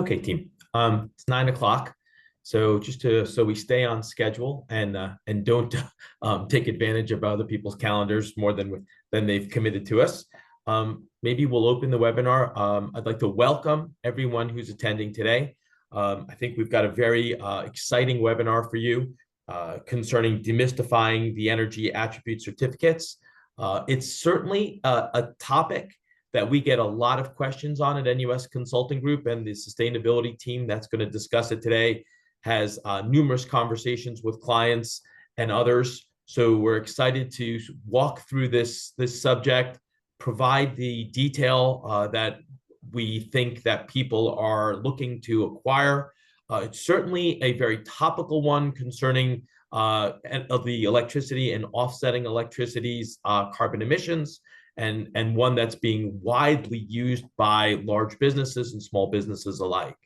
Okay, team. It's 9 o'clock. So so we stay on schedule and don't take advantage of other people's calendars more than they've committed to us. Maybe we'll open the webinar. I'd like to welcome everyone who's attending today. I think we've got a very exciting webinar for you concerning demystifying the energy attribute certificates. It's certainly a topic that we get a lot of questions on at NUS Consulting Group, and the sustainability team that's going to discuss it today has numerous conversations with clients and others. So we're excited to walk through this subject, provide the detail that we think that people are looking to acquire. It's certainly a very topical one concerning of the electricity and offsetting electricity's carbon emissions, and one that's being widely used by large businesses and small businesses alike.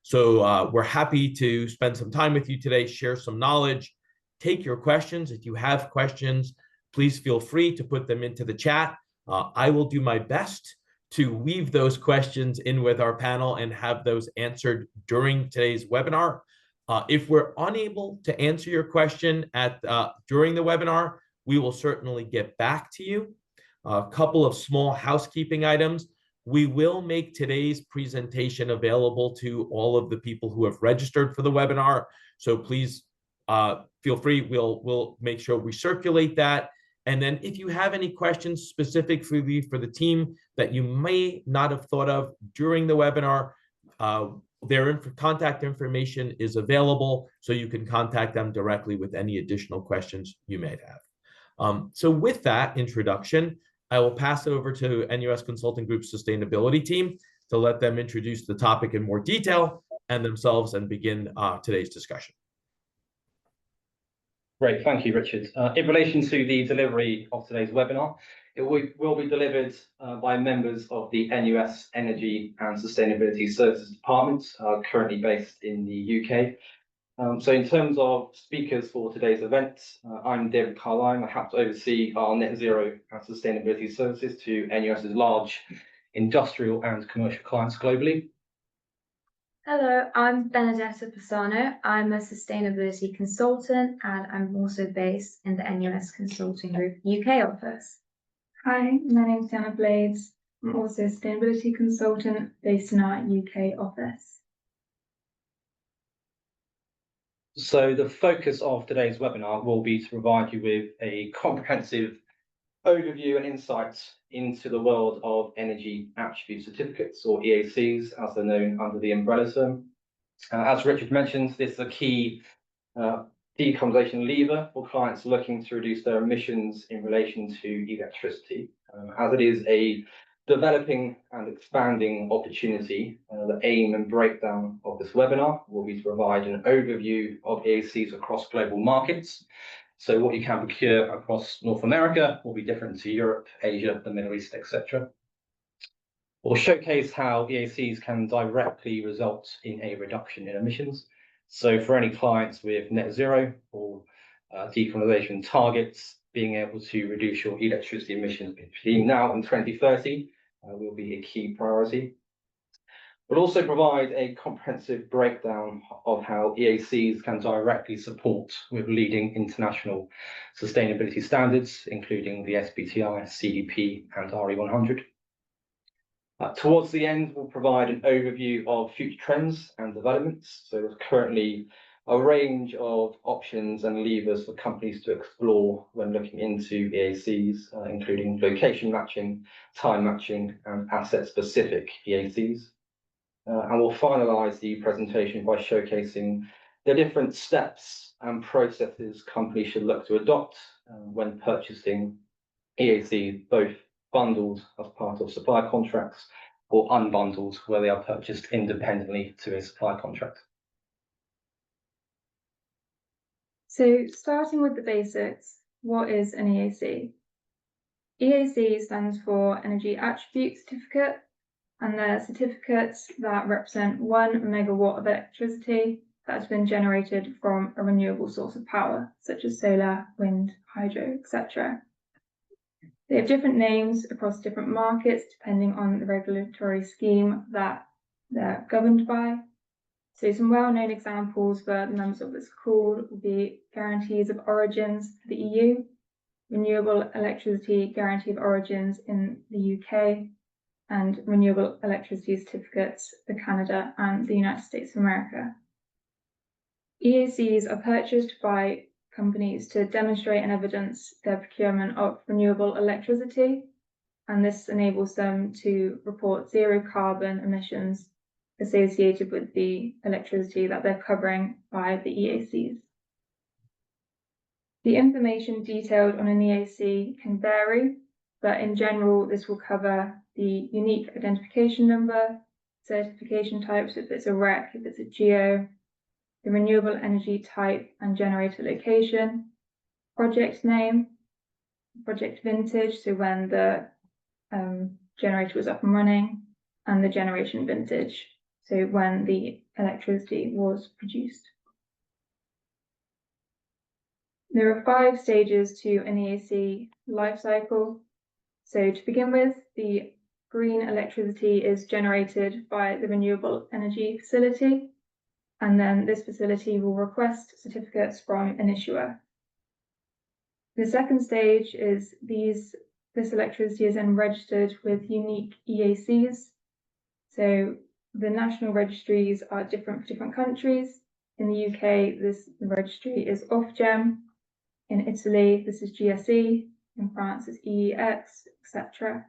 So we're happy to spend some time with you today, share some knowledge, take your questions. If you have questions, please feel free to put them into the chat. I will do my best to weave those questions in with our panel and have those answered during today's webinar. If we're unable to answer your question during the webinar, we will certainly get back to you. A couple of small housekeeping items. We will make today's presentation available to all of the people who have registered for the webinar. So please feel free. We'll make sure we circulate that. And then if you have any questions specifically for the team that you may not have thought of during the webinar, their contact information is available, so you can contact them directly with any additional questions you may have. So with that introduction, I will pass it over to NUS Consulting Group's sustainability team to let them introduce the topic in more detail and themselves and begin today's discussion. Great, thank you, Richard. In relation to the delivery of today's webinar, it will be delivered by members of the NUS Energy and Sustainability Services Department, currently based in the UK. So in terms of speakers for today's event, I'm David Carline. I have to oversee our net zero and sustainability services to NUS's large industrial and commercial clients globally. Hello, I'm Benedetta Pisano. I'm a sustainability consultant, and I'm also based in the NUS Consulting Group UK office. Hi, my name is Diana Blades. I'm also a sustainability consultant based in our UK office. So the focus of today's webinar will be to provide you with a comprehensive overview and insights into the world of energy attribute certificates, or EACs, as they're known under the umbrella term. As Richard mentioned, this is a key decarbonisation lever for clients looking to reduce their emissions in relation to electricity. As it is a developing and expanding opportunity, the aim and breakdown of this webinar will be to provide an overview of EACs across global markets. So what you can procure across North America will be different to Europe, Asia, the Middle East, etc. We'll showcase how EACs can directly result in a reduction in emissions. So for any clients with net zero or decarbonisation targets, being able to reduce your electricity emissions between now and 2030 will be a key priority. We'll also provide a comprehensive breakdown of how EACs can directly support with leading international sustainability standards, including the SBTi, CDP, and RE100. Towards the end, we'll provide an overview of future trends and developments. So there's currently a range of options and levers for companies to explore when looking into EACs, including location matching, time matching, and asset-specific EACs. And we'll finalise the presentation by showcasing the different steps and processes companies should look to adopt when purchasing EACs, both bundled as part of supply contracts or unbundled where they are purchased independently to a supply contract. So starting with the basics, what is an EAC? EAC stands for Energy Attribute Certificate, and they're certificates that represent 1 megawatt of electricity that has been generated from a renewable source of power, such as solar, wind, hydro, etc. They have different names across different markets depending on the regulatory scheme that they're governed by. So some well-known examples for members of this call will be guarantees of origins for the EU, renewable electricity guarantee of origins in the UK, and renewable electricity certificates for Canada and the United States of America. EACs are purchased by companies to demonstrate and evidence their procurement of renewable electricity, and this enables them to report zero carbon emissions associated with the electricity that they're covering by the EACs. The information detailed on an EAC can vary, but in general, this will cover the unique identification number, certification types, if it's a REC, if it's a GEO, the renewable energy type and generator location, project name, project vintage, so when the generator was up and running, and the generation vintage, so when the electricity was produced. There are 5 stages to an EAC life cycle. So to begin with, the green electricity is generated by the renewable energy facility, and then this facility will request certificates from an issuer. The second stage is this electricity is then registered with unique EACs. So the national registries are different for different countries. In the UK, the registry is Ofgem. In Italy, this is GSE. In France, it's EEX, etc.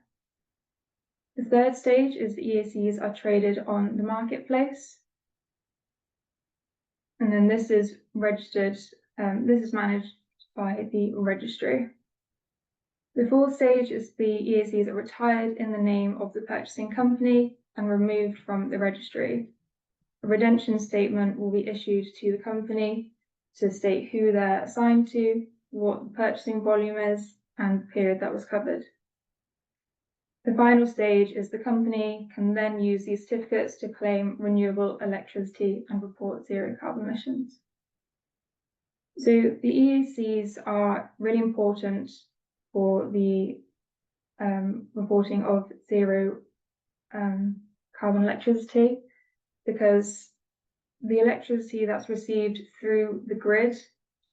The third stage is the EACs are traded on the marketplace. And then this is registered, this is managed by the registry. The fourth stage is the EACs are retired in the name of the purchasing company and removed from the registry. A redemption statement will be issued to the company to state who they're assigned to, what the purchasing volume is, and the period that was covered. The final stage is the company can then use these certificates to claim renewable electricity and report zero carbon emissions. So the EACs are really important for the reporting of zero carbon electricity, because the electricity that's received through the grid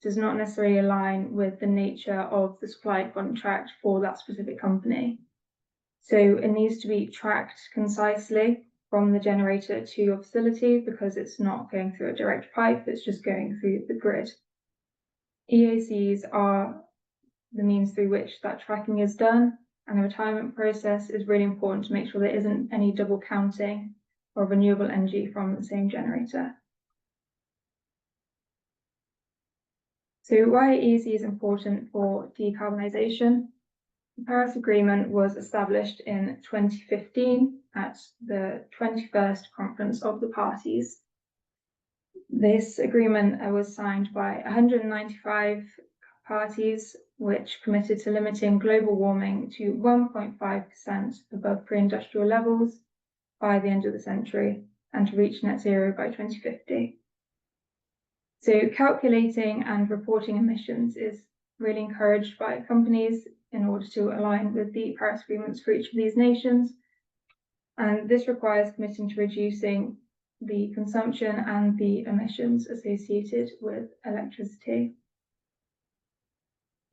does not necessarily align with the nature of the supply contract for that specific company. So it needs to be tracked concisely from the generator to your facility, because it's not going through a direct pipe, it's just going through the grid. EACs are the means through which that tracking is done, and the retirement process is really important to make sure there isn't any double counting of renewable energy from the same generator. So why EAC is important for decarbonisation? The Paris Agreement was established in 2015 at the 21st Conference of the Parties. This agreement was signed by 195 parties, which committed to limiting global warming to 1.5% above pre-industrial levels by the end of the century, and to reach net zero by 2050. So calculating and reporting emissions is really encouraged by companies in order to align with the Paris agreements for each of these nations. And this requires committing to reducing the consumption and the emissions associated with electricity.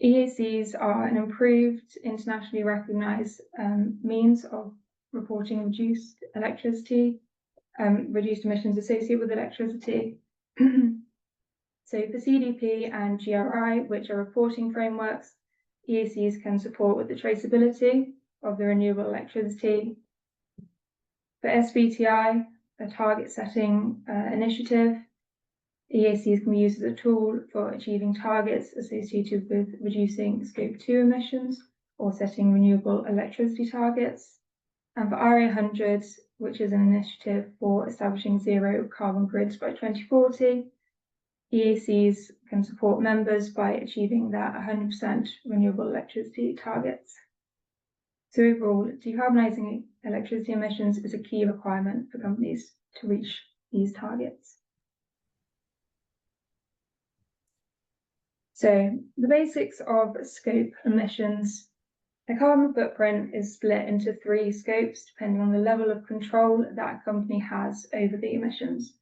EACs are an improved, internationally recognised means of reporting reduced electricity, reduced emissions associated with electricity. So for CDP and GRI, which are reporting frameworks, EACs can support with the traceability of the renewable electricity. For SBTI, a target setting initiative, EACs can be used as a tool for achieving targets associated with reducing Scope 2 emissions or setting renewable electricity targets. And for RA100, which is an initiative for establishing zero carbon grids by 2040, EACs can support members by achieving that 100% renewable electricity targets. So overall, decarbonising electricity emissions is a key requirement for companies to reach these targets. So the basics of scope emissions. The carbon footprint is split into 3 scopes depending on the level of control that a company has over the emissions.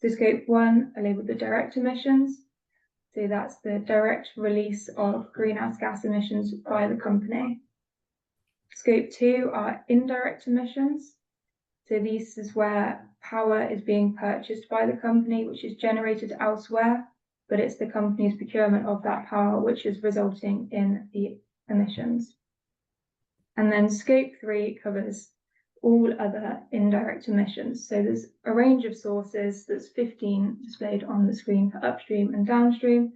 So scope 1 are labelled the direct emissions. So that's the direct release of greenhouse gas emissions by the company. Scope 2 are indirect emissions. So this is where power is being purchased by the company, which is generated elsewhere, but it's the company's procurement of that power which is resulting in the emissions. And then scope 3 covers all other indirect emissions. So there's a range of sources, that's 15 displayed on the screen for upstream and downstream,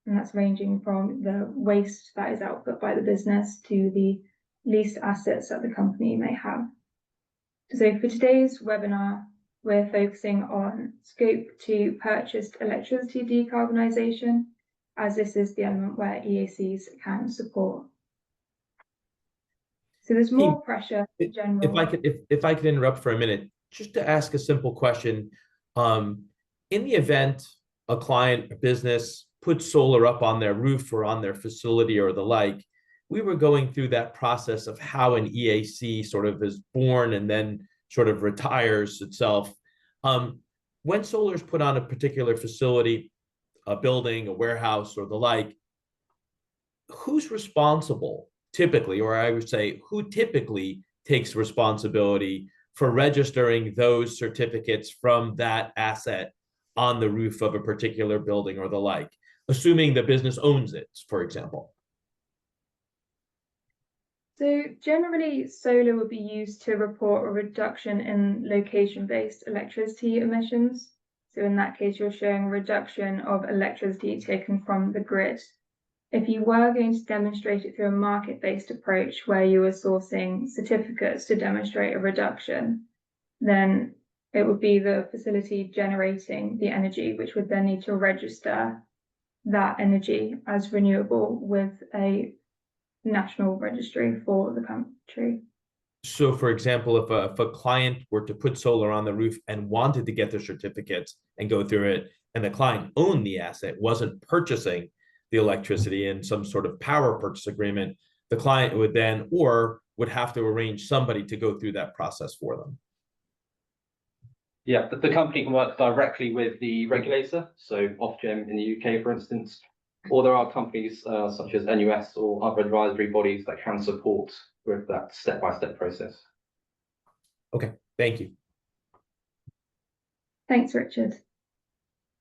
and that's ranging from the waste that is output by the business to the leased assets that the company may have. So for today's webinar, we're focusing on scope 2 purchased electricity decarbonisation, as this is the element where EACs can support. So there's more pressure in general. If I could interrupt for a minute, just to ask a simple question. In the event a client, a business puts solar up on their roof or on their facility or the like, we were going through that process of how an EAC sort of is born and then sort of retires itself. When solar is put on a particular facility, a building, a warehouse, or the like, who's responsible typically, or I would say, who typically takes responsibility for registering those certificates from that asset on the roof of a particular building or the like, assuming the business owns it, for example? So generally, solar would be used to report a reduction in location-based electricity emissions. So in that case, you're showing a reduction of electricity taken from the grid. If you were going to demonstrate it through a market-based approach where you were sourcing certificates to demonstrate a reduction, then it would be the facility generating the energy, which would then need to register that energy as renewable with a national registry for the country. So, for example, if a client were to put solar on the roof and wanted to get their certificates and go through it, and the client owned the asset, wasn't purchasing the electricity in some sort of power purchase agreement, the client would then, or would have to arrange somebody to go through that process for them. Yeah, the company can work directly with the regulator, so Ofgem in the UK, for instance, or there are companies such as NUS or other advisory bodies that can support with that step-by-step process. Okay, thank you. Thanks, Richard.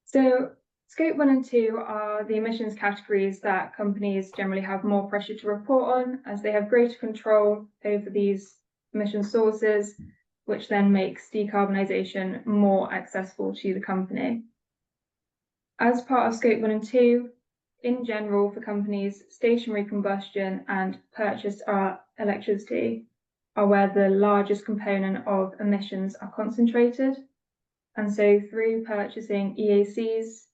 So scope 1 and 2 are the emissions categories that companies generally have more pressure to report on, as they have greater control over these emission sources, which then makes decarbonisation more accessible to the company. As part of scope 1 and 2, in general, for companies, stationary combustion and purchased electricity are where the largest component of emissions are concentrated. And so through purchasing EACs,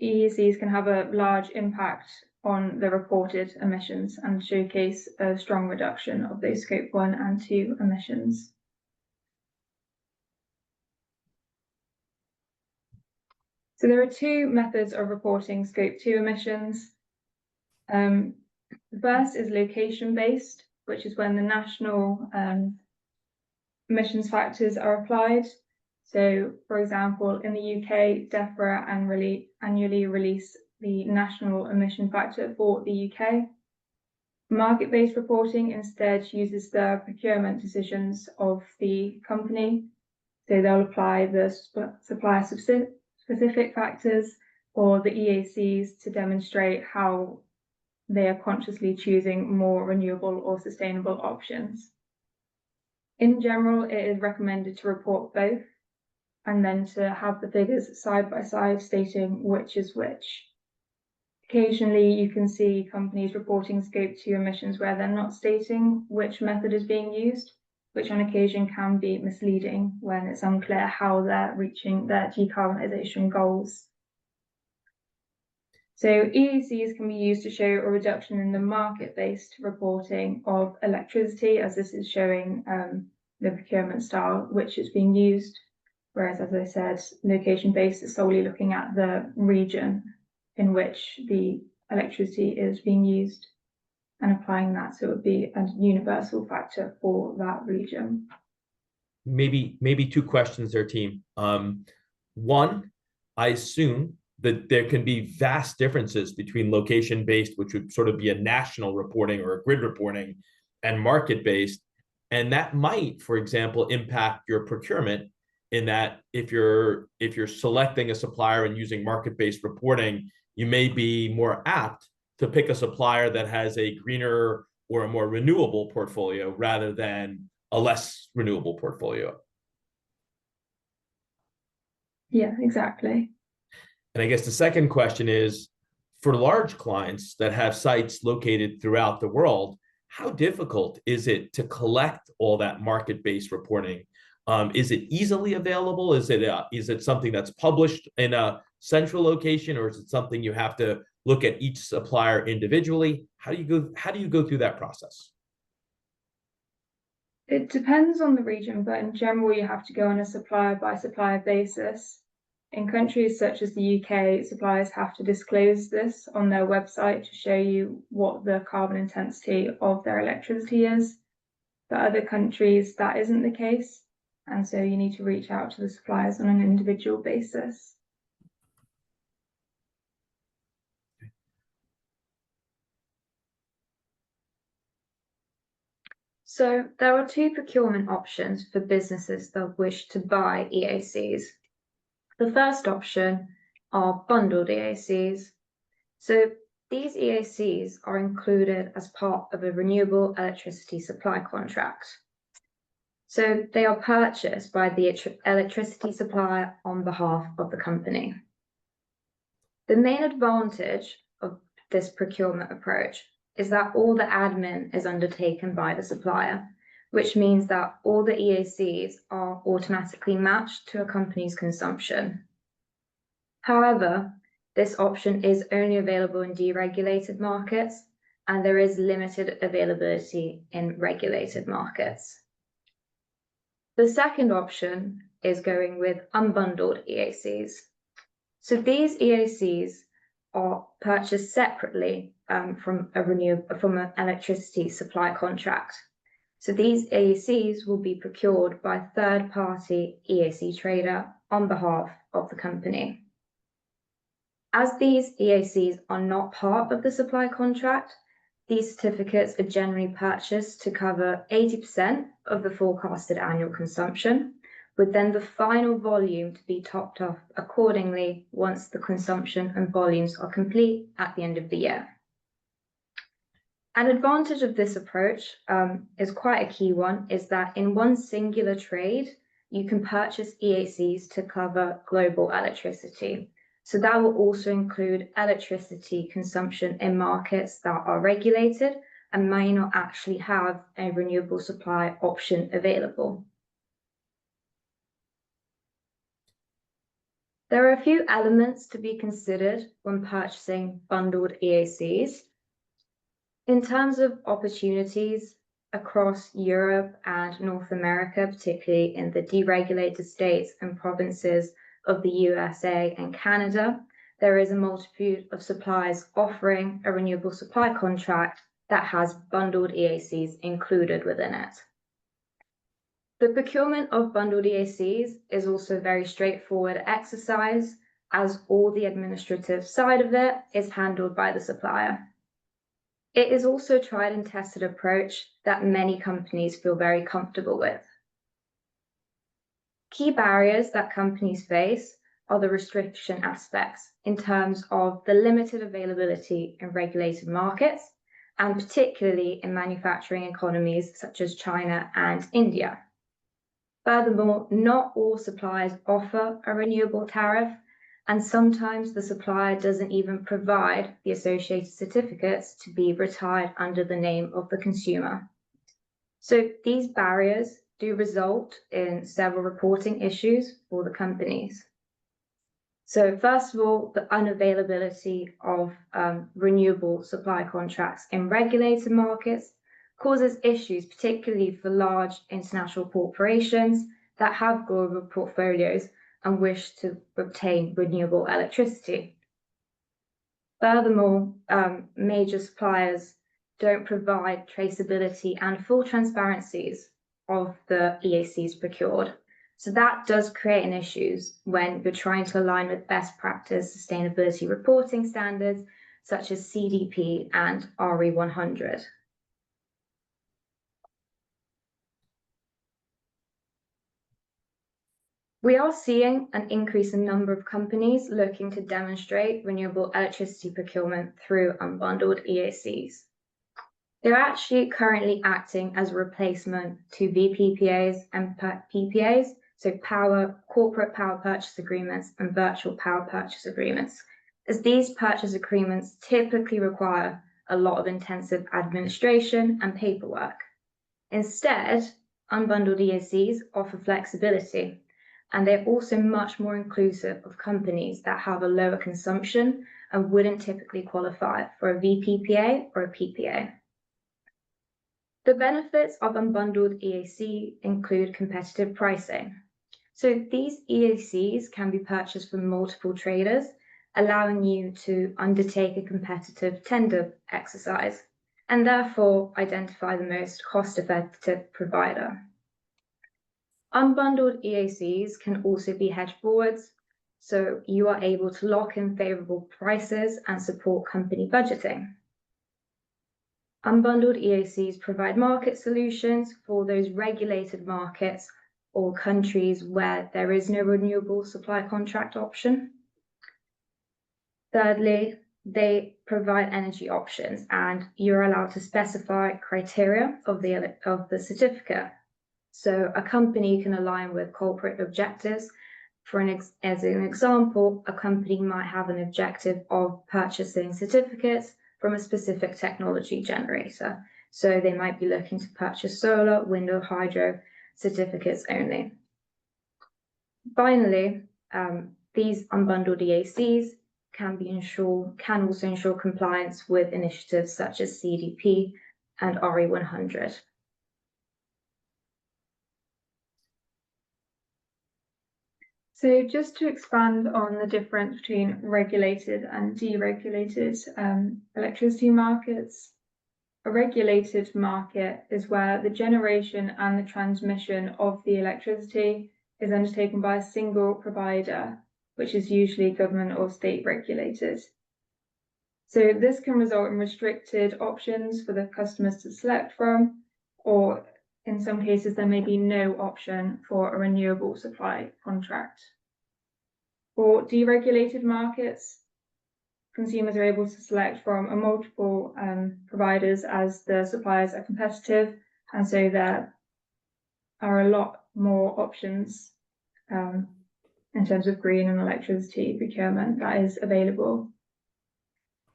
EACs can have a large impact on the reported emissions and showcase a strong reduction of those scope 1 and 2 emissions. So there are 2 methods of reporting scope 2 emissions. The first is location-based, which is when the national emissions factors are applied. So, for example, in the UK, DEFRA annually release the national emission factor for the UK. Market-based reporting instead uses the procurement decisions of the company. So they'll apply the supplier specific factors or the EACs to demonstrate how they are consciously choosing more renewable or sustainable options. In general, it is recommended to report both and then to have the figures side by side stating which is which. Occasionally, you can see companies reporting scope 2 emissions where they're not stating which method is being used, which on occasion can be misleading when it's unclear how they're reaching their decarbonisation goals. So EACs can be used to show a reduction in the market-based reporting of electricity, as this is showing the procurement style which is being used, whereas, as I said, location-based is solely looking at the region in which the electricity is being used. and applying that, so it would be a universal factor for that region. Maybe two questions there, team. One, I assume that there can be vast differences between location-based, which would sort of be a national reporting or a grid reporting, and market-based. And that might, for example, impact your procurement in that if you're selecting a supplier and using market-based reporting, you may be more apt to pick a supplier that has a greener or a more renewable portfolio rather than a less renewable portfolio. Yeah, exactly. And I guess the second question is, for large clients that have sites located throughout the world, how difficult is it to collect all that market-based reporting? Is it easily available? Is it something that's published in a central location, or is it something you have to look at each supplier individually? How do you go through that process? It depends on the region, but in general, you have to go on a supplier by supplier basis. In countries such as the UK, suppliers have to disclose this on their website to show you what the carbon intensity of their electricity is. For other countries, that isn't the case, and so you need to reach out to the suppliers on an individual basis. So there are two procurement options for businesses that wish to buy EACs. The first option are bundled EACs. So these EACs are included as part of a renewable electricity supply contract. So they are purchased by the electricity supplier on behalf of the company. The main advantage of this procurement approach is that all the admin is undertaken by the supplier, which means that all the EACs are automatically matched to a company's consumption. However, this option is only available in deregulated markets, and there is limited availability in regulated markets. The second option is going with unbundled EACs. So these EACs are purchased separately from an electricity supply contract. So these EACs will be procured by a third-party EAC trader on behalf of the company. As these EACs are not part of the supply contract, these certificates are generally purchased to cover 80% of the forecasted annual consumption, with then the final volume to be topped off accordingly once the consumption and volumes are complete at the end of the year. An advantage of this approach is quite a key one, is that in one singular trade, you can purchase EACs to cover global electricity. So that will also include electricity consumption in markets that are regulated and may not actually have a renewable supply option available. There are a few elements to be considered when purchasing bundled EACs. In terms of opportunities across Europe and North America, particularly in the deregulated states and provinces of the USA and Canada, there is a multitude of suppliers offering a renewable supply contract that has bundled EACs included within it. The procurement of bundled EACs is also a very straightforward exercise, as all the administrative side of it is handled by the supplier. It is also a tried and tested approach that many companies feel very comfortable with. Key barriers that companies face are the restriction aspects in terms of the limited availability in regulated markets, and particularly in manufacturing economies such as China and India. Furthermore, not all suppliers offer a renewable tariff, and sometimes the supplier doesn't even provide the associated certificates to be retired under the name of the consumer. So these barriers do result in several reporting issues for the companies. So first of all, the unavailability of renewable supply contracts in regulated markets causes issues, particularly for large international corporations that have global portfolios and wish to obtain renewable electricity. Furthermore, major suppliers don't provide traceability and full transparencies of the EACs procured. So that does create an issues when you're trying to align with best practice sustainability reporting standards such as CDP and RE100. We are seeing an increase in number of companies looking to demonstrate renewable electricity procurement through unbundled EACs. They're actually currently acting as a replacement to VPPAs and PPAs, so corporate power purchase agreements and virtual power purchase agreements, as these purchase agreements typically require a lot of intensive administration and paperwork. Instead, unbundled EACs offer flexibility, and they're also much more inclusive of companies that have a lower consumption and wouldn't typically qualify for a VPPA or a PPA. The benefits of unbundled EAC include competitive pricing. So these EACs can be purchased from multiple traders, allowing you to undertake a competitive tender exercise and therefore identify the most cost-effective provider. Unbundled EACs can also be hedged forwards, so you are able to lock in favorable prices and support company budgeting. Unbundled EACs provide market solutions for those regulated markets or countries where there is no renewable supply contract option. Thirdly, they provide energy options, and you're allowed to specify criteria of the certificate. So a company can align with corporate objectives. As an example, a company might have an objective of purchasing certificates from a specific technology generator. So they might be looking to purchase solar, wind, or hydro certificates only. Finally, these unbundled EACs can also ensure compliance with initiatives such as CDP and RE100. So just to expand on the difference between regulated and deregulated electricity markets, a regulated market is where the generation and the transmission of the electricity is undertaken by a single provider, which is usually government or state regulated. So this can result in restricted options for the customers to select from, or in some cases, there may be no option for a renewable supply contract. For deregulated markets, consumers are able to select from a multiple providers as the suppliers are competitive, and so there are a lot more options in terms of green and electricity procurement that is available.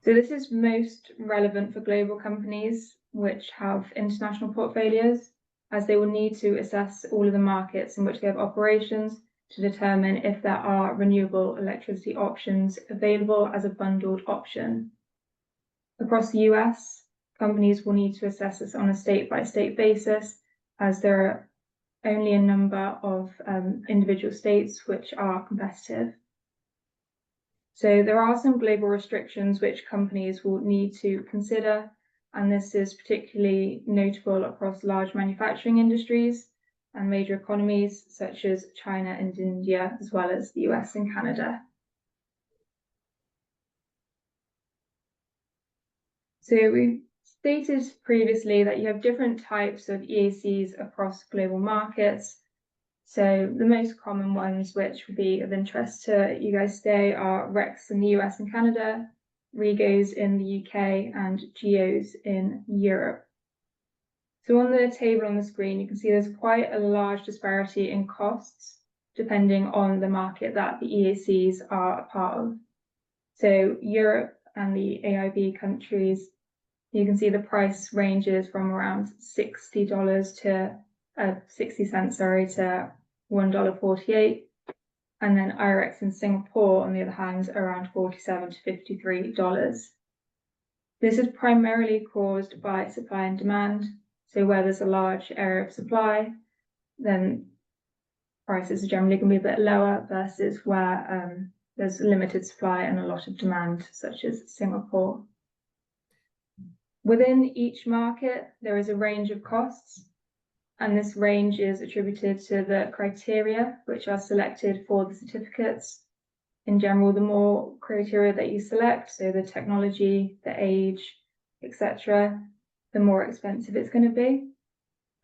So this is most relevant for global companies which have international portfolios, as they will need to assess all of the markets in which they have operations to determine if there are renewable electricity options available as a bundled option. Across the US, companies will need to assess this on a state-by-state basis, as there are only a number of individual states which are competitive. So there are some global restrictions which companies will need to consider, and this is particularly notable across large manufacturing industries and major economies such as China and India, as well as the US and Canada. So we stated previously that you have different types of EACs across global markets. So the most common ones which would be of interest to you guys today are RECs in the US and Canada, REGOs in the UK, and GEOs in Europe. So on the table on the screen, you can see there's quite a large disparity in costs depending on the market that the EACs are a part of. So Europe and the AIB countries, you can see the price ranges from around $60 to 60 cents, to $1.48. And then IREX in Singapore, on the other hand, around $47 to $53. This is primarily caused by supply and demand. So where there's a large area of supply, then prices are generally going to be a bit lower versus where there's limited supply and a lot of demand, such as Singapore. Within each market, there is a range of costs, and this range is attributed to the criteria which are selected for the certificates. In general, the more criteria that you select, so the technology, the age, etc., the more expensive it's going to be.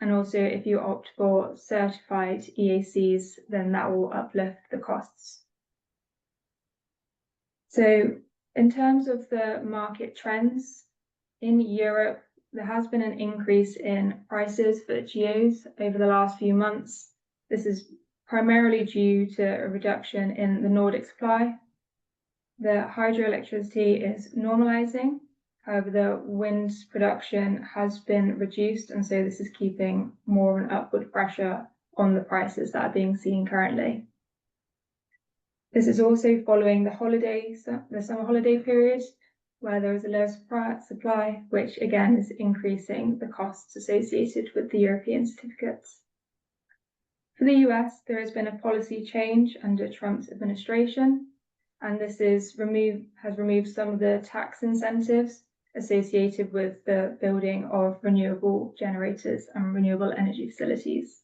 And also, if you opt for certified EACs, then that will uplift the costs. So in terms of the market trends, in Europe, there has been an increase in prices for GEOs over the last few months. This is primarily due to a reduction in the Nordic supply. The hydroelectricity is normalizing. However, the wind production has been reduced, and so this is keeping more of an upward pressure on the prices that are being seen currently. This is also following the summer holiday period, where there is a low supply, which again is increasing the costs associated with the European certificates. For the US, there has been a policy change under Trump's administration, and this has removed some of the tax incentives associated with the building of renewable generators and renewable energy facilities.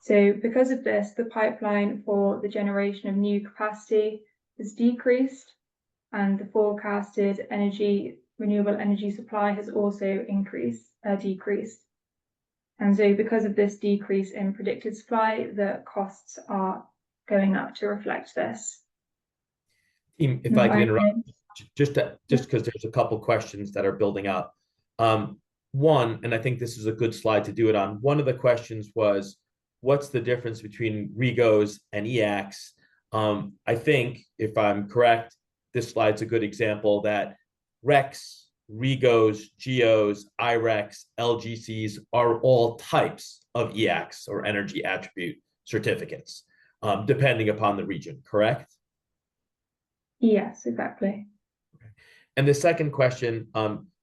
So because of this, the pipeline for the generation of new capacity has decreased, and the forecasted renewable energy supply has also decreased. And so because of this decrease in predicted supply, the costs are going up to reflect this. Team, if I can interrupt, just because there's a couple questions that are building up. One, and I think this is a good slide to do it on. One of the questions was, what's the difference between REGOs and EACs? I think, if I'm correct, this slide's a good example that RECs, REGOs, GEOs, IRECs, LGCs are all types of EACs or energy attribute certificates, depending upon the region, correct? Yes, exactly. Okay. And the second question,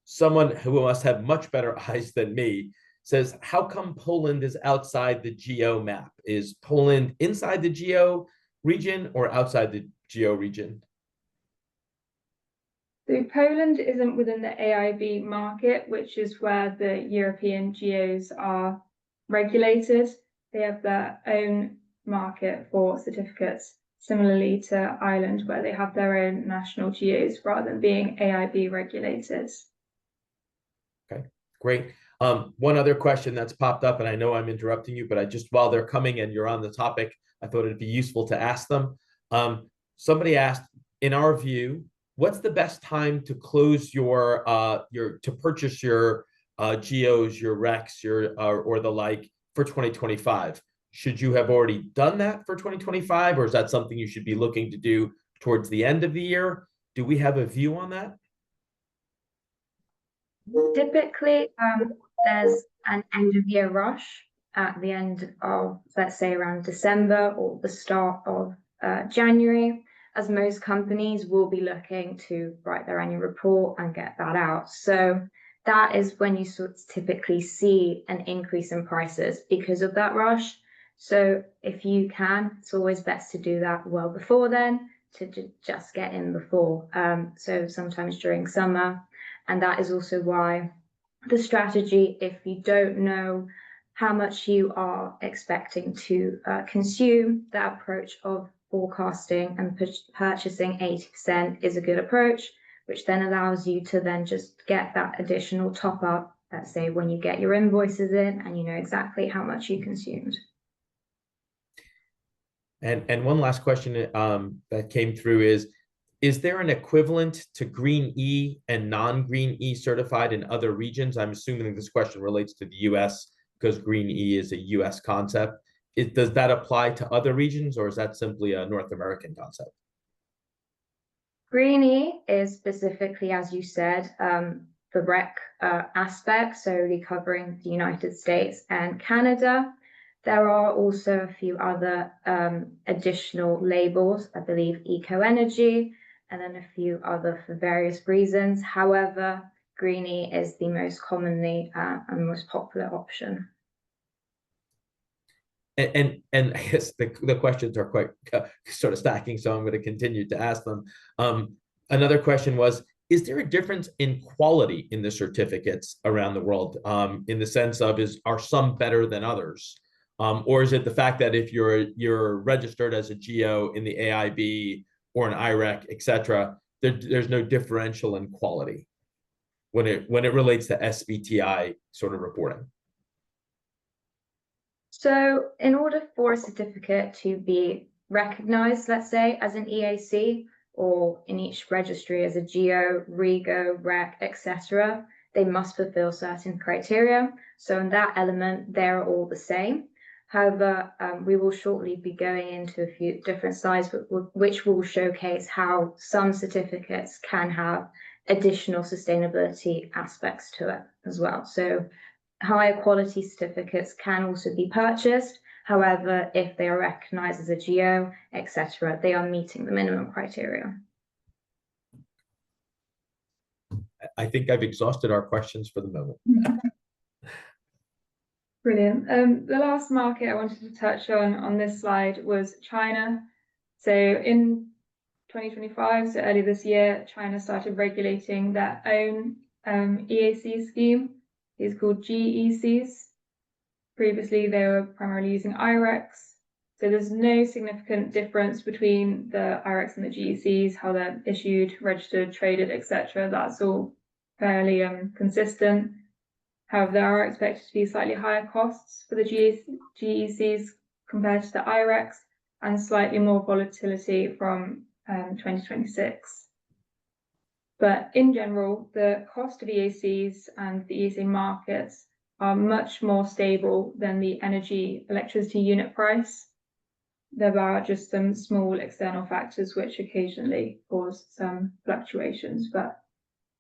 someone who must have much better eyes than me says, how come Poland is outside the GEO map? Is Poland inside the GEO region or outside the GEO region? So Poland isn't within the AIB market, which is where the European GEOs are regulated. They have their own market for certificates, similarly to Ireland, where they have their own national GEOs rather than being AIB regulated. Okay, great. One other question that's popped up, and I know I'm interrupting you, but while they're coming and you're on the topic, I thought it'd be useful to ask them. Somebody asked, in our view, what's the best time to close to purchase your GEOs, your RECs, or the like for 2025? Should you have already done that for 2025, or is that something you should be looking to do towards the end of the year? Do we have a view on that? Typically, there's an end of year rush at the end of, let's say, around December or the start of January, as most companies will be looking to write their annual report and get that out. So that is when you sort of typically see an increase in prices because of that rush. So if you can, it's always best to do that well before then, to just get in before. So sometimes during summer. And that is also why the strategy, if you don't know how much you are expecting to consume, that approach of forecasting and purchasing 80% is a good approach, which then allows you to then just get that additional top up, let's say when you get your invoices in and you know exactly how much you consumed. And one last question that came through is there an equivalent to Green E and non-Green E certified in other regions? I'm assuming this question relates to the US because Green E is a US concept. Does that apply to other regions, or is that simply a North American concept? Green E is specifically, as you said, the REC aspect, solely covering the United States and Canada. There are also a few other additional labels, I believe Eco Energy, and then a few other for various reasons. However, Green E is the most commonly and most popular option. And I guess the questions are quite sort of stacking, so I'm going to continue to ask them. Another question was, is there a difference in quality in the certificates around the world, in the sense of are some better than others? Or is it the fact that if you're registered as a GEO in the AIB or an IREC, et cetera, there's no differential in quality when it relates to SBTI sort of reporting? So in order for a certificate to be recognized, let's say, as an EAC, or in each registry as a GEO, REGO, REC, etc., they must fulfill certain criteria. So in that element, they're all the same. However, we will shortly be going into a few different slides, which will showcase how some certificates can have additional sustainability aspects to it as well. So higher quality certificates can also be purchased. However, if they are recognized as a GEO, etc., they are meeting the minimum criteria. I think I've exhausted our questions for the moment. Brilliant. The last market I wanted to touch on this slide was China. So in 2025, so early this year, China started regulating their own EAC scheme. It's called GECs. Previously, they were primarily using IRECs. So there's no significant difference between the IRECs and the GECs, how they're issued, registered, traded, etc. That's all fairly consistent. However, there are expected to be slightly higher costs for the GECs compared to the IRECs, and slightly more volatility from 2026. But in general, the cost of EACs and the EAC markets are much more stable than the electricity unit price. There are just some small external factors which occasionally cause some fluctuations, but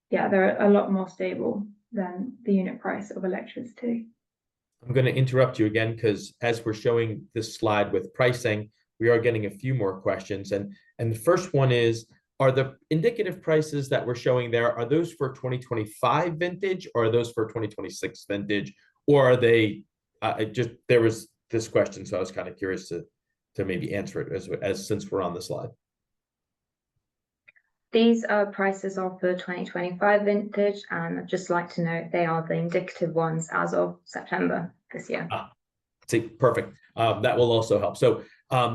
yeah, they're a lot more stable than the unit price of electricity. I'm going to interrupt you again because as we're showing this slide with pricing, we are getting a few more questions. And the first one is, are the indicative prices that we're showing there, are those for 2025 vintage, or are those for 2026 vintage? Or are they, there was this question, so I was kind of curious to maybe answer it as since we're on the slide. These prices are for 2025 vintage, and I'd just like to note they are the indicative ones as of September this year. See, perfect. That will also help. So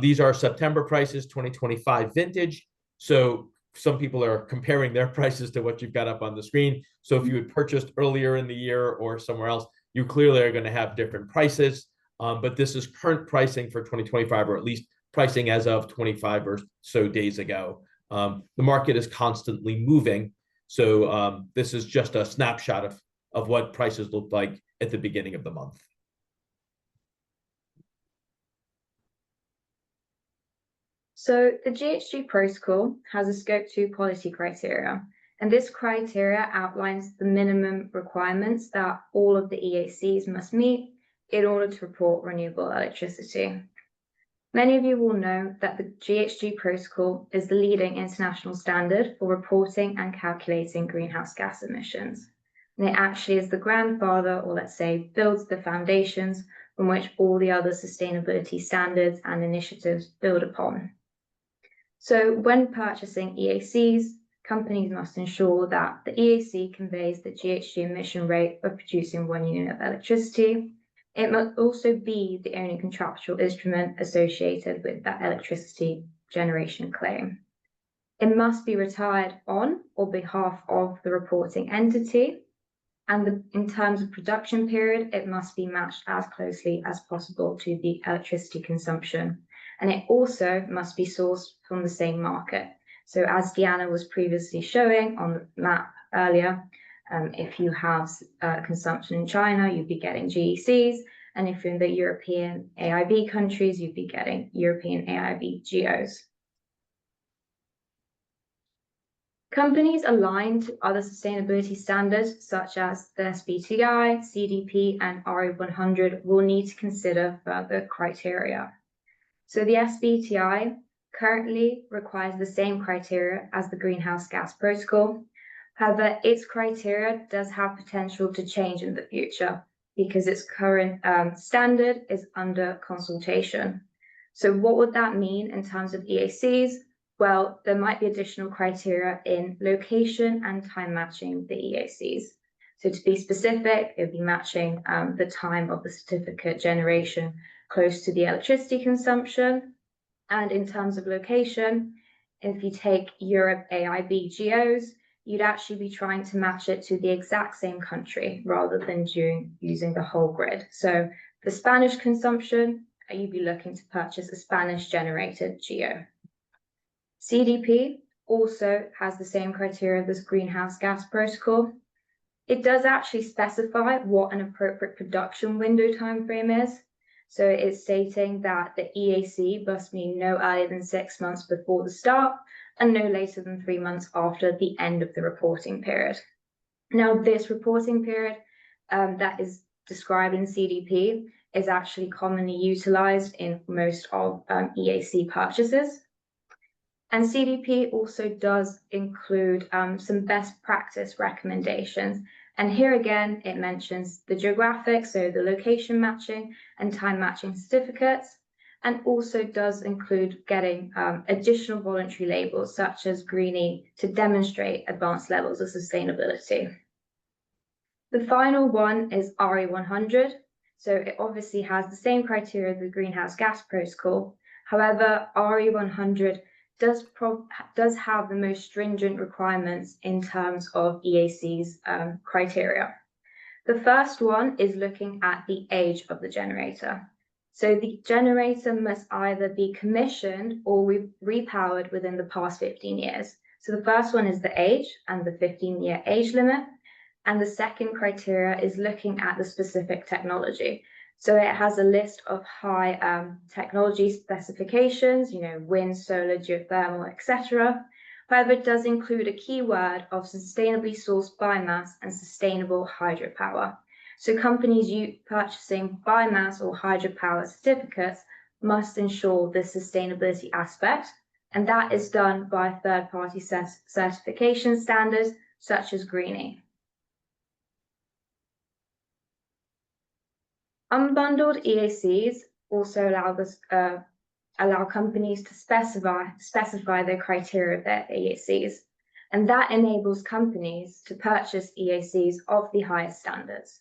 these are September prices, 2025 vintage. So some people are comparing their prices to what you've got up on the screen. So if you had purchased earlier in the year or somewhere else, you clearly are going to have different prices. But this is current pricing for 2025, or at least pricing as of 25 or so days ago. The market is constantly moving. So this is just a snapshot of what prices look like at the beginning of the month. So the GHG protocol has a scope 2 quality criteria, and this criteria outlines the minimum requirements that all of the EACs must meet in order to report renewable electricity. Many of you will know that the GHG protocol is the leading international standard for reporting and calculating greenhouse gas emissions. And it actually is the grandfather, or let's say, builds the foundations from which all the other sustainability standards and initiatives build upon. So when purchasing EACs, companies must ensure that the EAC conveys the GHG emission rate of producing 1 unit of electricity. It must also be the only contractual instrument associated with that electricity generation claim. It must be retired on or behalf of the reporting entity. And in terms of production period, it must be matched as closely as possible to the electricity consumption. And it also must be sourced from the same market. So as Deanna was previously showing on the map earlier, if you have consumption in China, you'd be getting GECs. And if you're in the European AIB countries, you'd be getting European AIB GEOs. Companies aligned to other sustainability standards, such as the SBTI, CDP, and RE100, will need to consider further criteria. So the SBTI currently requires the same criteria as the Greenhouse Gas Protocol. However, its criteria does have potential to change in the future because its current standard is under consultation. So what would that mean in terms of EACs? Well, there might be additional criteria in location and time matching the EACs. So to be specific, it would be matching the time of the certificate generation close to the electricity consumption. And in terms of location, if you take Europe AIB geos, you'd actually be trying to match it to the exact same country rather than using the whole grid. So for Spanish consumption, you'd be looking to purchase a Spanish generated geo. CDP also has the same criteria as Greenhouse Gas Protocol. It does actually specify what an appropriate production window timeframe is. So it's stating that the EAC must be no earlier than 6 months before the start and no later than 3 months after the end of the reporting period. Now, this reporting period that is described in CDP is actually commonly utilized in most of EAC purchases. And CDP also does include some best practice recommendations. And here again, it mentions the geographic, so the location matching and time matching certificates, and also does include getting additional voluntary labels such as Greenie to demonstrate advanced levels of sustainability. The final one is RE100. So it obviously has the same criteria as the Greenhouse Gas Protocol. However, RE100 does have the most stringent requirements in terms of EAC's criteria. The first one is looking at the age of the generator. So the generator must either be commissioned or repowered within the past 15 years. So the first one is the age and the 15-year age limit. And the second criteria is looking at the specific technology. So it has a list of high technology specifications, wind, solar, geothermal, etc. However, it does include a keyword of sustainably sourced biomass and sustainable hydropower. So companies purchasing biomass or hydropower certificates must ensure the sustainability aspect, and that is done by third-party certification standards such as Greenie. Unbundled EACs also allow companies to specify their criteria of their EACs, and that enables companies to purchase EACs of the highest standards.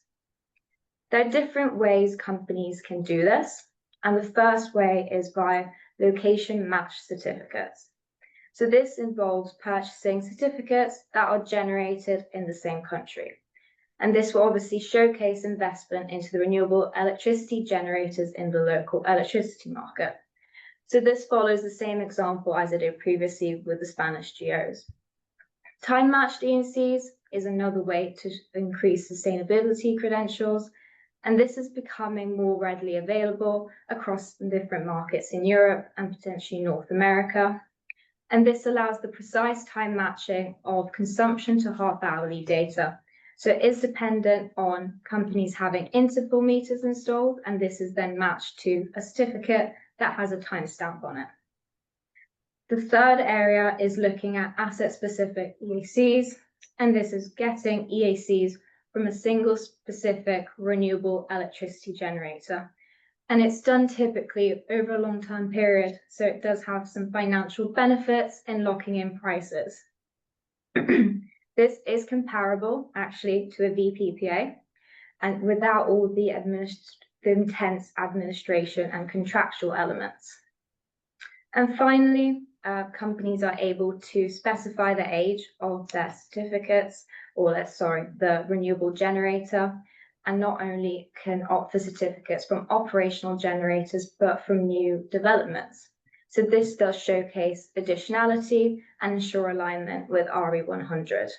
There are different ways companies can do this, and the first way is by location match certificates. So this involves purchasing certificates that are generated in the same country. And this will obviously showcase investment into the renewable electricity generators in the local electricity market. So this follows the same example as I did previously with the Spanish geos. Time-matched EACs is another way to increase sustainability credentials, and this is becoming more readily available across different markets in Europe and potentially North America. And this allows the precise time matching of consumption to half-hourly data. So it is dependent on companies having interval meters installed, and this is then matched to a certificate that has a timestamp on it. The third area is looking at asset-specific EACs, and this is getting EACs from a single specific renewable electricity generator. And it's done typically over a long-term period, so it does have some financial benefits in locking in prices. This is comparable, actually, to a VPPA, and without all the intense administration and contractual elements. And finally, companies are able to specify the age of their certificates, the renewable generator, and not only can opt for certificates from operational generators, but from new developments. So this does showcase additionality and ensure alignment with RE100.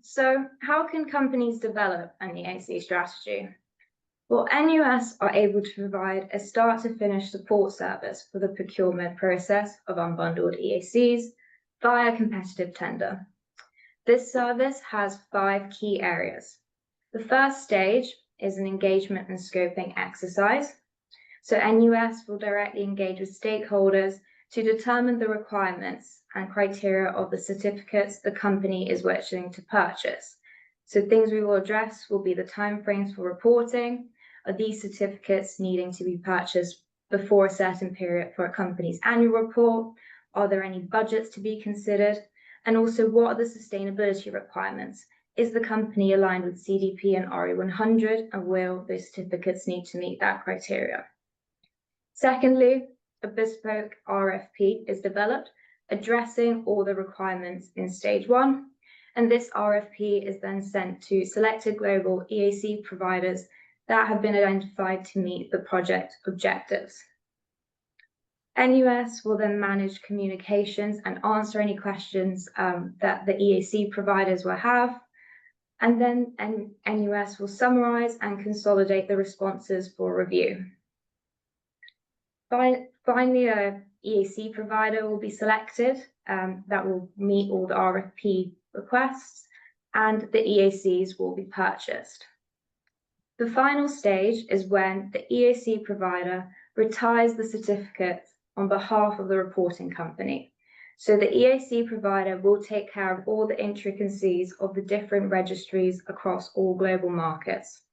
So how can companies develop an EAC strategy? Well, NUS are able to provide a start-to-finish support service for the procurement process of unbundled EACs via competitive tender. This service has 5 key areas. The first stage is an engagement and scoping exercise. So NUS will directly engage with stakeholders to determine the requirements and criteria of the certificates the company is wishing to purchase. So things we will address will be the timeframes for reporting, are these certificates needing to be purchased before a certain period for a company's annual report? Are there any budgets to be considered? And also, what are the sustainability requirements? Is the company aligned with CDP and RE100, and will those certificates need to meet that criteria? Secondly, a bespoke RFP is developed, addressing all the requirements in stage 1, and this RFP is then sent to selected global EAC providers that have been identified to meet the project objectives. NUS will then manage communications and answer any questions that the EAC providers will have, and then NUS will summarize and consolidate the responses for review. Finally, a EAC provider will be selected that will meet all the RFP requests, and the EACs will be purchased. The final stage is when the EAC provider retires the certificate on behalf of the reporting company. So the EAC provider will take care of all the intricacies of the different registries across all global markets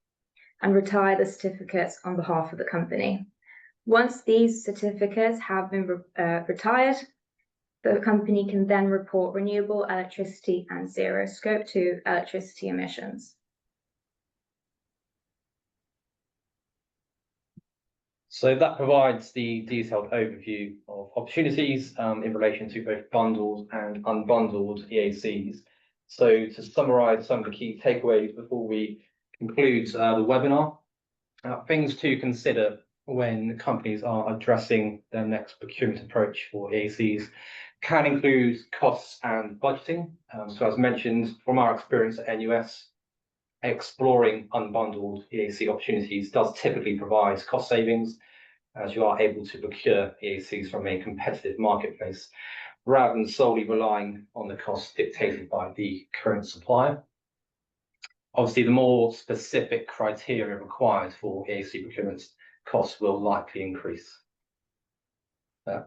and retire the certificates on behalf of the company. Once these certificates have been retired, the company can then report renewable electricity and zero scope 2 electricity emissions. So that provides the detailed overview of opportunities in relation to both bundled and unbundled EACs. So to summarise some of the key takeaways before we conclude the webinar, things to consider when companies are addressing their next procurement approach for EACs can include costs and budgeting. So as mentioned, from our experience at NUS, exploring unbundled EAC opportunities does typically provide cost savings, as you are able to procure EACs from a competitive marketplace rather than solely relying on the costs dictated by the current supplier. Obviously, the more specific criteria required for EAC procurements, costs will likely increase.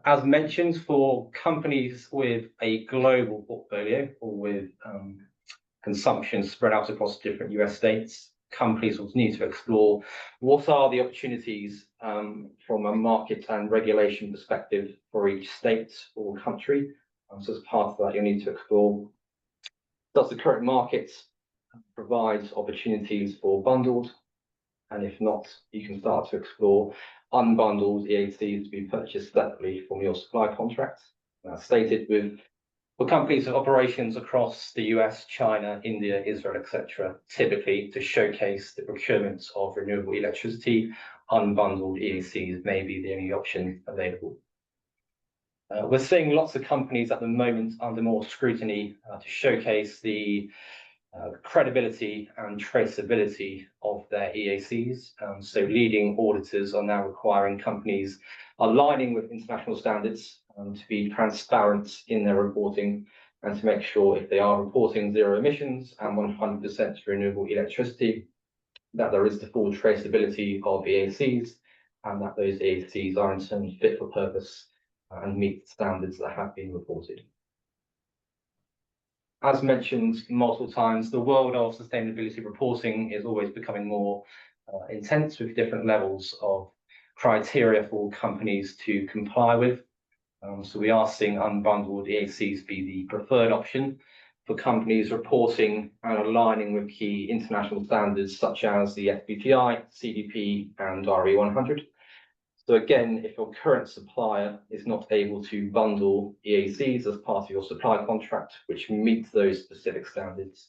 As mentioned, for companies with a global portfolio or with consumption spread out across different US states, companies will need to explore what are the opportunities from a market and regulation perspective for each state or country. So as part of that, you'll need to explore, does the current market provide opportunities for bundled? And if not, you can start to explore unbundled EACs to be purchased separately from your supply contract. That's stated for companies with operations across the US, China, India, Israel, etc., typically to showcase the procurement of renewable electricity, unbundled EACs may be the only option available. We're seeing lots of companies at the moment under more scrutiny to showcase the credibility and traceability of their EACs. So leading auditors are now requiring companies aligning with international standards to be transparent in their reporting and to make sure if they are reporting zero emissions and 100% renewable electricity, that there is the full traceability of EACs and that those EACs are in turn fit for purpose and meet the standards that have been reported. As mentioned multiple times, the world of sustainability reporting is always becoming more intense with different levels of criteria for companies to comply with. So we are seeing unbundled EACs be the preferred option for companies reporting and aligning with key international standards such as the SBTi, CDP, and RE100. So again, if your current supplier is not able to bundle EACs as part of your supply contract, which meets those specific standards,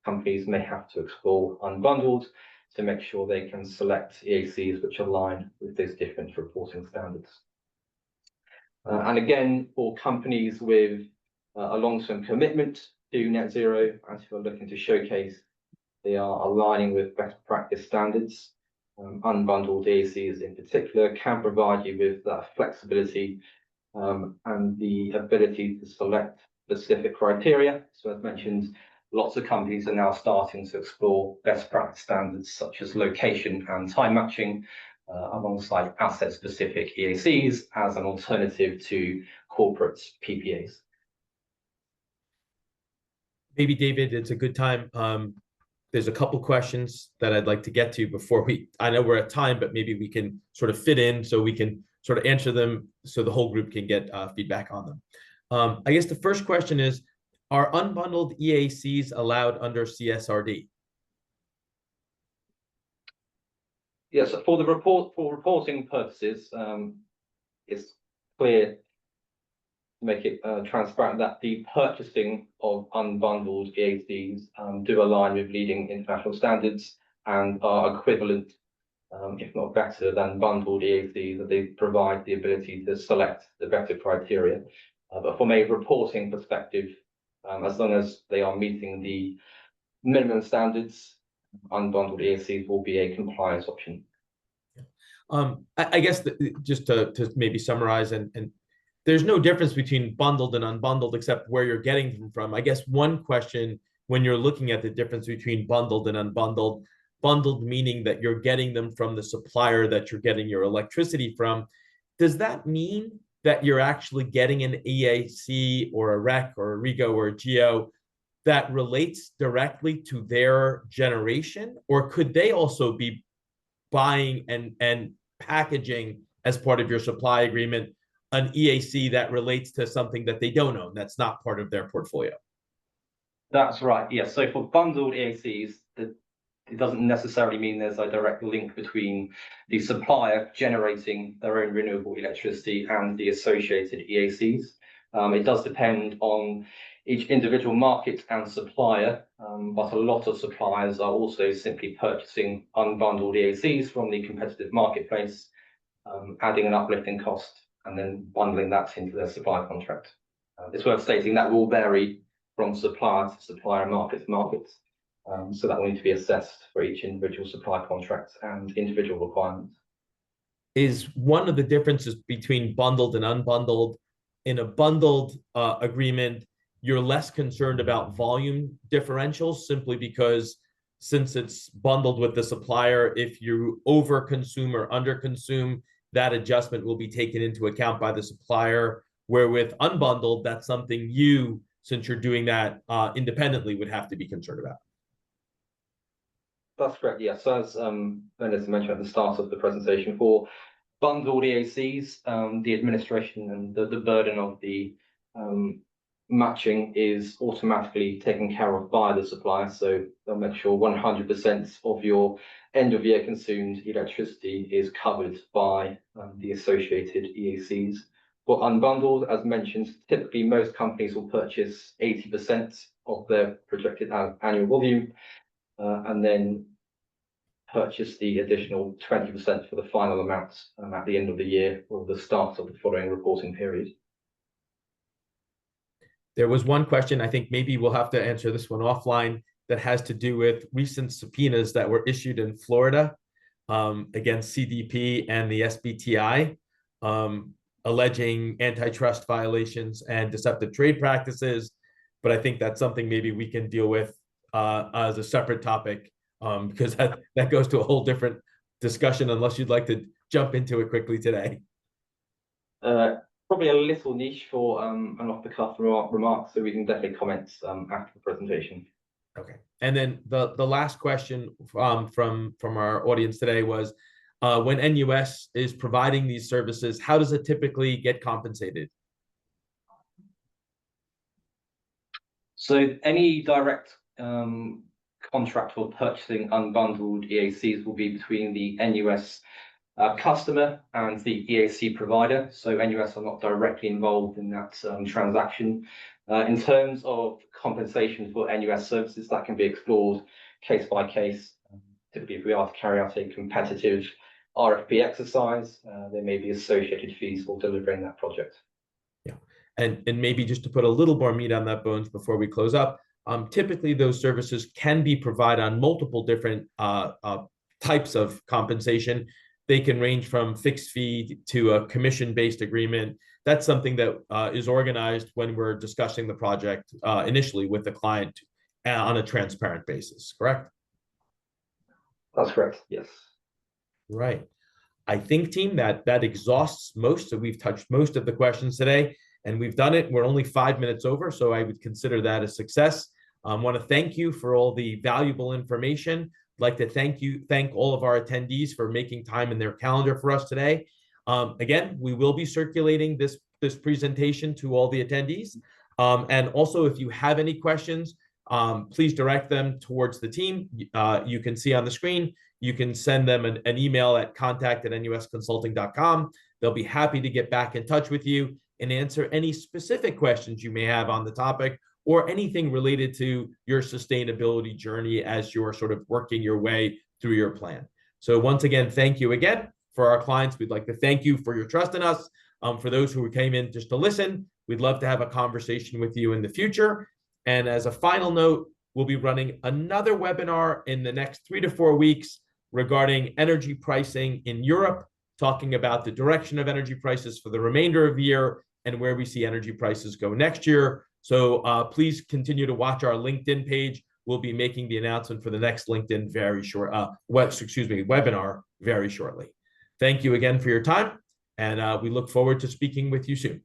companies may have to explore unbundled to make sure they can select EACs which align with those different reporting standards. And again, for companies with a long-term commitment to net zero, as you're looking to showcase, they are aligning with best practice standards. Unbundled EACs in particular can provide you with that flexibility and the ability to select specific criteria. So as mentioned, lots of companies are now starting to explore best practice standards such as location and time matching alongside asset-specific EACs as an alternative to corporate PPAs. Maybe, David, it's a good time there's a couple questions that I'd like to get to before I know we're at time, but maybe we can sort of fit in so we can sort of answer them so the whole group can get feedback on them. I guess the first question is, are unbundled EACs allowed under CSRD? Yes, for reporting purposes, it's clear to make it transparent that the purchasing of unbundled EACs do align with leading international standards and are equivalent, if not better, than bundled EACs, that they provide the ability to select the better criteria. But from a reporting perspective, as long as they are meeting the minimum standards, unbundled EACs will be a compliance option. I guess just to maybe summarize, and there's no difference between bundled and unbundled except where you're getting them from. I guess one question when you're looking at the difference between bundled and unbundled, bundled meaning that you're getting them from the supplier that you're getting your electricity from, does that mean that you're actually getting an EAC or a REC or a REGO or a GEO that relates directly to their generation? Or could they also be buying and packaging as part of your supply agreement an EAC that relates to something that they don't own, that's not part of their portfolio? That's right, yes. So for bundled EACs, it doesn't necessarily mean there's a direct link between the supplier generating their own renewable electricity and the associated EACs. It does depend on each individual market and supplier, but a lot of suppliers are also simply purchasing unbundled EACs from the competitive marketplace, adding an uplifting cost, and then bundling that into their supply contract. It's worth stating that will vary from supplier to supplier, market to market. So that will need to be assessed for each individual supply contract and individual requirements. Is one of the differences between bundled and unbundled, in a bundled agreement, you're less concerned about volume differentials simply because since it's bundled with the supplier, if you overconsume or underconsume, that adjustment will be taken into account by the supplier, where with unbundled, that's something you, since you're doing that independently, would have to be concerned about. That's correct, yes. So as Ernest mentioned at the start of the presentation, for bundled EACs, the administration and the burden of the matching is automatically taken care of by the supplier. So they'll make sure 100% of your end of year consumed electricity is covered by the associated EACs. For unbundled, as mentioned, typically most companies will purchase 80% of their projected annual volume and then purchase the additional 20% for the final amount at the end of the year or the start of the following reporting period. There was one question, I think maybe we'll have to answer this one offline, that has to do with recent subpoenas that were issued in Florida against CDP and the SBTI, alleging antitrust violations and deceptive trade practices. But I think that's something maybe we can deal with as a separate topic, because that goes to a whole different discussion, unless you'd like to jump into it quickly today. Probably a little niche for an off-the-cuff remark, so we can definitely comment after the presentation. Okay. And then the last question from our audience today was, when NUS is providing these services, how does it typically get compensated? So any direct contract for purchasing unbundled EACs will be between the NUS customer and the EAC provider. So NUS are not directly involved in that transaction. In terms of compensation for NUS services, that can be explored case by case. Typically, if we are to carry out a competitive RFP exercise, there may be associated fees for delivering that project. Yeah, and maybe just to put a little more meat on that bones before we close up, typically those services can be provided on multiple different types of compensation. They can range from fixed fee to a commission-based agreement. That's something that is organized when we're discussing the project initially with the client on a transparent basis, correct? That's correct, yes. Right. I think, team, that exhausts most. So we've touched most of the questions today, and we've done it. We're only 5 minutes over, so I would consider that a success. I want to thank you for all the valuable information. I'd like to thank all of our attendees for making time in their calendar for us today. Again, we will be circulating this presentation to all the attendees. And also, if you have any questions, please direct them towards the team. You can see on the screen, you can send them an email at contact@nusconsulting.com. They'll be happy to get back in touch with you and answer any specific questions you may have on the topic or anything related to your sustainability journey as you're sort of working your way through your plan. So once again, thank you again. For our clients, we'd like to thank you for your trust in us. For those who came in just to listen, we'd love to have a conversation with you in the future. And as a final note, we'll be running another webinar in the next 3 to 4 weeks regarding energy pricing in Europe, talking about the direction of energy prices for the remainder of the year and where we see energy prices go next year. So please continue to watch our LinkedIn page. We'll be making the announcement for the next LinkedIn webinar very shortly. Thank you again for your time, and we look forward to speaking with you soon.